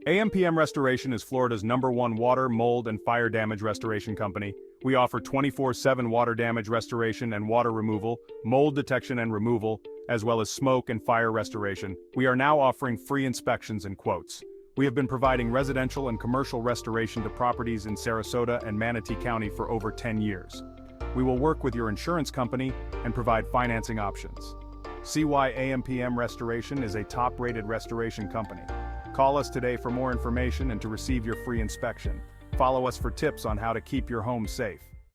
AmPm Restoration is Florida's #1 water, mold, and fire damage restoration company. We offer 24/7 water damage restoration and water removal, mold detection and removal, as well as smoke and fire restoration. We are now offering free inspections and quotes. We have been providing residential and commercial restoration to properties in Sarasota and Manatee County for over 10 years. We will work with your insurance company and provide financing options. See why AmPm Restoration is a top-rated restoration company. Call us today for more information and to receive your free inspection. Follow us for tips on how to keep your home safe.